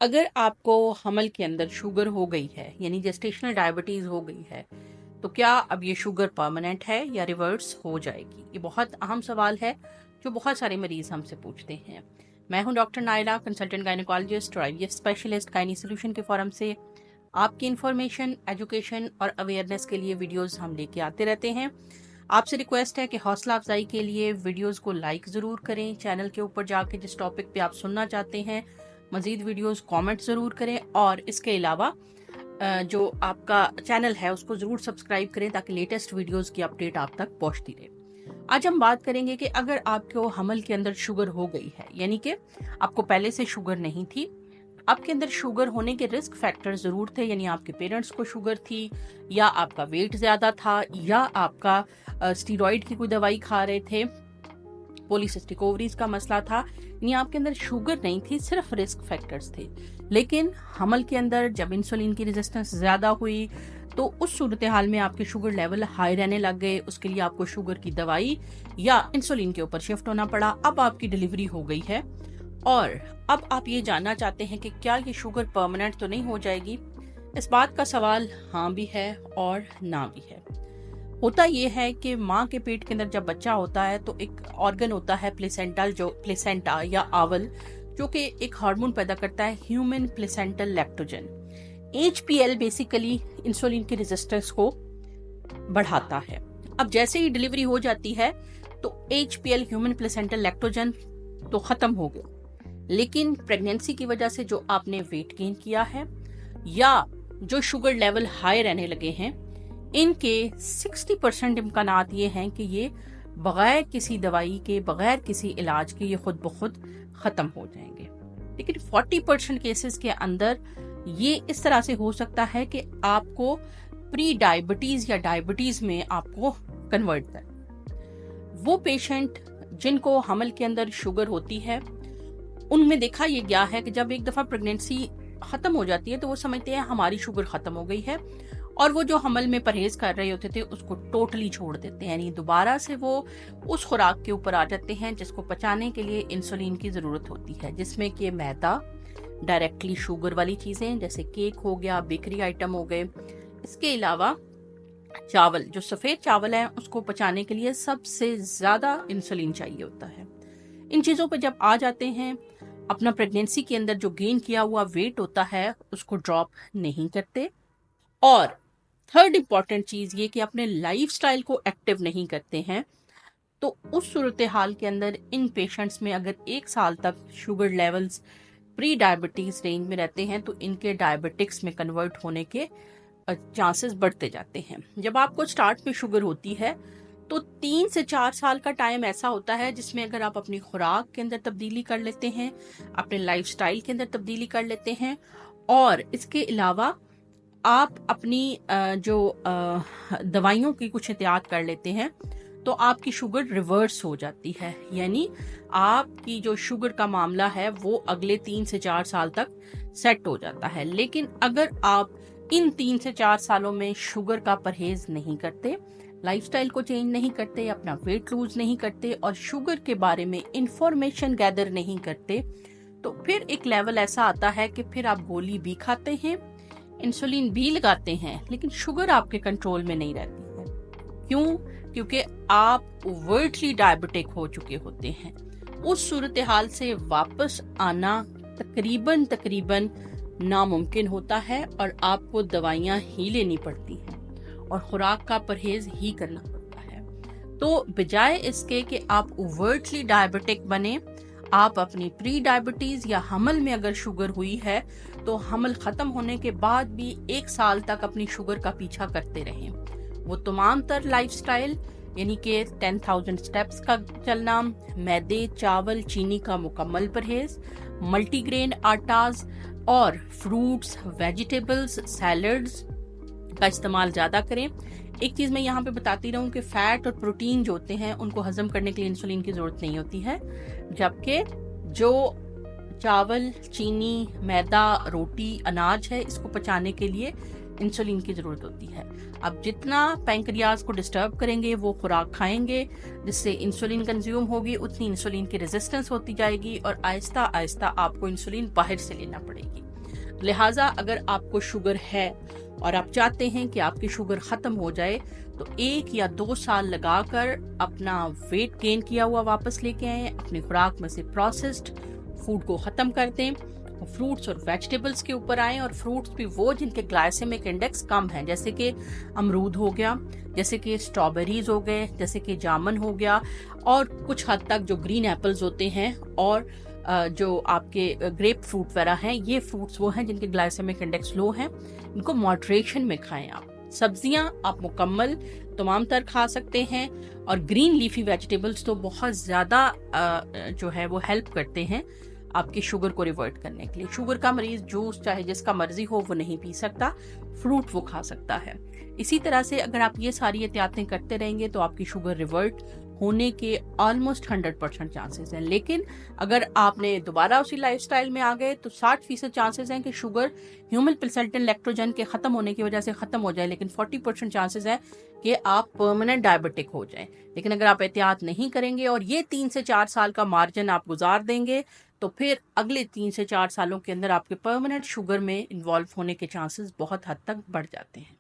अगर आपको हमल के अंदर शुगर हो गई है यानी जेस्टेशनल डायबिटीज हो गई है तो क्या अब ये शुगर परमानेंट है या रिवर्स हो जाएगी? ये बहुत अहम सवाल है जो बहुत सारे मरीज हमसे पूछते हैं। मैं हूं डॉक्टर नायला, कंसल्टेंट गायनेकोलॉजिस्ट और आईवीएफ स्पेशलिस्ट गायनी सॉल्यूशन के फोरम से। आपकी इन्फॉर्मेशन, एजुकेशन और अवेयरनेस के लिए वीडियोस हम लेके आते रहते हैं। आपसे रिक्वेस्ट है कि हौसला अफजाई के लिए वीडियोस को लाइक ज़रूर करें। चैनल के ऊपर जाके जिस टॉपिक पे आप सुनना चाहते हैं मज़ीद वीडियोस कमेंट ज़रूर करें, और इसके अलावा जो आपका चैनल है उसको ज़रूर सब्सक्राइब करें ताकि लेटेस्ट वीडियोस की अपडेट आप तक पहुंचती रहे। आज हम बात करेंगे कि अगर आपको हमल के अंदर शुगर हो गई है, यानी कि आपको पहले से शुगर नहीं थी, आपके अंदर शुगर होने के रिस्क फैक्टर जरूर थे, यानी आपके पेरेंट्स को शुगर थी, या आपका वेट ज्यादा था, या आपका स्टीरॉइड की कोई दवाई खा रहे थे, पॉलीसिस्टिक ओवरीज का मसला था, यानी आपके अंदर शुगर नहीं थी, सिर्फ रिस्क फैक्टर्स थे। लेकिन हमल के अंदर जब इंसुलिन की रेजिस्टेंस ज्यादा हुई तो उस सूरत हाल में आपके शुगर लेवल हाई रहने लग गए। उसके लिए आपको शुगर की दवाई या इंसुलिन के ऊपर शिफ्ट होना पड़ा। अब आपकी डिलीवरी हो गई है और अब आप ये जानना चाहते हैं कि क्या ये शुगर परमानेंट तो नहीं हो जाएगी। इस बात का सवाल हाँ भी है और ना भी है। होता ये है कि माँ के पेट के अंदर जब बच्चा होता है तो एक ऑर्गन होता है प्लेसेंटा या आवल, जो कि एक हार्मोन पैदा करता है, human placental lactogen. HPL basically insulin की रेजिस्टेंस को बढ़ाता है। अब जैसे ही डिलीवरी हो जाती है तो HPL ह्यूमन प्लेसेंटल लैक्टोजन तो खत्म हो गया, लेकिन प्रेगनेंसी की वजह से जो आपने वेट गेन किया है या जो शुगर लेवल हाई रहने लगे हैं, इनके 60% इम्कानात ये हैं कि ये बगैर किसी दवाई के, बगैर किसी इलाज के, ये खुद ब खुद खत्म हो जाएंगे। लेकिन 40% केसेस के अंदर ये इस तरह से हो सकता है कि आपको प्री डायबिटीज या डायबिटीज में आपको कन्वर्ट कर। वो पेशेंट जिनको हमल के अंदर शुगर होती है, उनमें देखा ये गया है कि जब एक दफा प्रेगनेंसी खत्म हो जाती है तो वो समझते हैं हमारी शुगर खत्म हो गई है, और वो जो हमल में परहेज कर रहे होते थे उसको टोटली छोड़ देते हैं, यानी दोबारा से वो उस खुराक के ऊपर आ जाते हैं जिसको पचाने के लिए इंसुलिन की जरूरत होती है, जिसमें कि मैदा, डायरेक्टली शुगर वाली चीजें जैसे केक हो गया, बेकरी आइटम हो गए। इसके अलावा चावल, जो सफेद चावल है, उसको पचाने के लिए सबसे ज्यादा इंसुलिन चाहिए होता है। इन चीजों पर जब आ जाते हैं, अपना प्रेगनेंसी के अंदर जो गेन किया हुआ वेट होता है उसको ड्रॉप नहीं करते, और थर्ड इंपॉर्टेंट चीज ये कि अपने लाइफस्टाइल को एक्टिव नहीं करते हैं। तो उस सूरत हाल के अंदर इन पेशेंट्स में अगर 1 साल तक sugar levels pre diabetes range में रहते हैं तो इनके डायबिटिक्स में कन्वर्ट होने के चांसेस बढ़ते जाते हैं। जब आपको स्टार्ट में शुगर होती है तो 3 से 4 साल का टाइम ऐसा होता है जिसमें अगर आप अपनी खुराक के अंदर तब्दीली कर लेते हैं, अपने लाइफस्टाइल के अंदर तब्दीली कर लेते हैं, और इसके अलावा आप अपनी जो दवाइयों की कुछ एहतियात कर लेते हैं, तो आपकी शुगर रिवर्स हो जाती है। यानी आपकी जो शुगर का मामला है वो अगले 3 से 4 साल तक सेट हो जाता है। लेकिन अगर आप इन 3 से 4 सालों में शुगर का परहेज नहीं करते, लाइफस्टाइल को चेंज नहीं करते, अपना वेट लूज नहीं करते और शुगर के बारे में इंफॉर्मेशन गैदर नहीं करते, तो फिर एक लेवल ऐसा आता है कि फिर आप गोली भी खाते हैं, इंसुलिन भी लगाते हैं, लेकिन शुगर आपके कंट्रोल में नहीं रहती है। क्यों? क्योंकि आप ओवरटली डायबिटिक हो चुके होते हैं। उस सूरत हाल से वापस आना तकरीबन नामुमकिन होता है और आपको दवाइयां ही लेनी पड़ती हैं और खुराक का परहेज ही करना पड़ता है। तो बजाय इसके कि आप ओवरटली डायबिटिक बने, आप अपनी प्री डायबिटीज या हमल में अगर शुगर हुई है तो हमल खत्म होने के बाद भी 1 साल तक अपनी शुगर का पीछा करते रहें। वो तमाम तर लाइफस्टाइल, यानी कि 10,000 स्टेप्स का चलना, मैदे, चावल, चीनी का मुकम्मल परहेज, मल्टीग्रेन आटाज और फ्रूट्स, वेजिटेबल्स, सैलड्स का इस्तेमाल ज्यादा करें। एक चीज मैं यहाँ पे बताती रहूं कि फैट और प्रोटीन जो होते हैं उनको हजम करने के लिए इंसुलिन की जरूरत नहीं होती है, जबकि जो चावल, चीनी, मैदा, रोटी, अनाज है, इसको पचाने के लिए इंसुलिन की जरूरत होती है। अब जितना पैंक्रियाज को डिस्टर्ब करेंगे, वो खुराक खाएंगे जिससे इंसुलिन कंज्यूम होगी, उतनी इंसुलिन की रेजिस्टेंस होती जाएगी और आहिस्ता आहिस्ता आपको इंसुलिन बाहर से लेना पड़ेगी। لہٰذا اگر آپ کو شوگر ہے اور آپ چاہتے ہیں کہ آپ کی شوگر ختم ہو جائے تو 1 یا 2 سال لگا کر اپنا ویٹ گین کیا ہوا واپس لے کے آئیں، اپنی خوراک میں سے پروسیسڈ فوڈ کو ختم کر دیں، فروٹس اور ویجیٹیبلز کے اوپر آئیں، اور فروٹس بھی وہ جن کے گلائسیمک انڈیکس کم ہیں، جیسے کہ امرود ہو گیا، جیسے کہ اسٹرابیریز ہو گئے، جیسے کہ جامن ہو گیا، اور کچھ حد تک جو گرین ایپلز ہوتے ہیں اور جو آپ کے گریپ فروٹ وغیرہ ہیں، یہ فروٹس وہ ہیں جن کے گلائسیمک انڈیکس لو ہیں، ان کو ماڈریشن میں کھائیں آپ۔ سبزیاں آپ مکمل تمام تر کھا سکتے ہیں، اور گرین لیفی ویجیٹیبلز تو بہت زیادہ جو ہے وہ ہیلپ کرتے ہیں آپ کی شوگر کو ریورٹ کرنے کے لیے۔ شوگر کا مریض جوس چاہے جس کا مرضی ہو وہ نہیں پی سکتا، فروٹ وہ کھا سکتا ہے۔ اسی طرح سے اگر آپ یہ ساری احتیاطیں کرتے رہیں گے تو آپ کی شوگر ریورٹ ہونے کے آلموسٹ 100% چانسز ہیں۔ لیکن اگر آپ نے دوبارہ اسی لائف سٹائل میں آ گئے تو 60% چانسز ہیں کہ شوگر ہیومن پلسنٹن لیکٹوجن کے ختم ہونے کی وجہ سے ختم ہو جائے، لیکن 40% چانسز ہیں کہ آپ پرماننٹ ڈائبٹک ہو جائیں۔ لیکن اگر آپ احتیاط نہیں کریں گے اور یہ 3 سے 4 سال کا مارجن آپ گزار دیں گے تو پھر اگلے 3 سے 4 سالوں کے اندر آپ کے پرماننٹ شوگر میں انوالو ہونے کے چانسز بہت حد تک بڑھ جاتے ہیں۔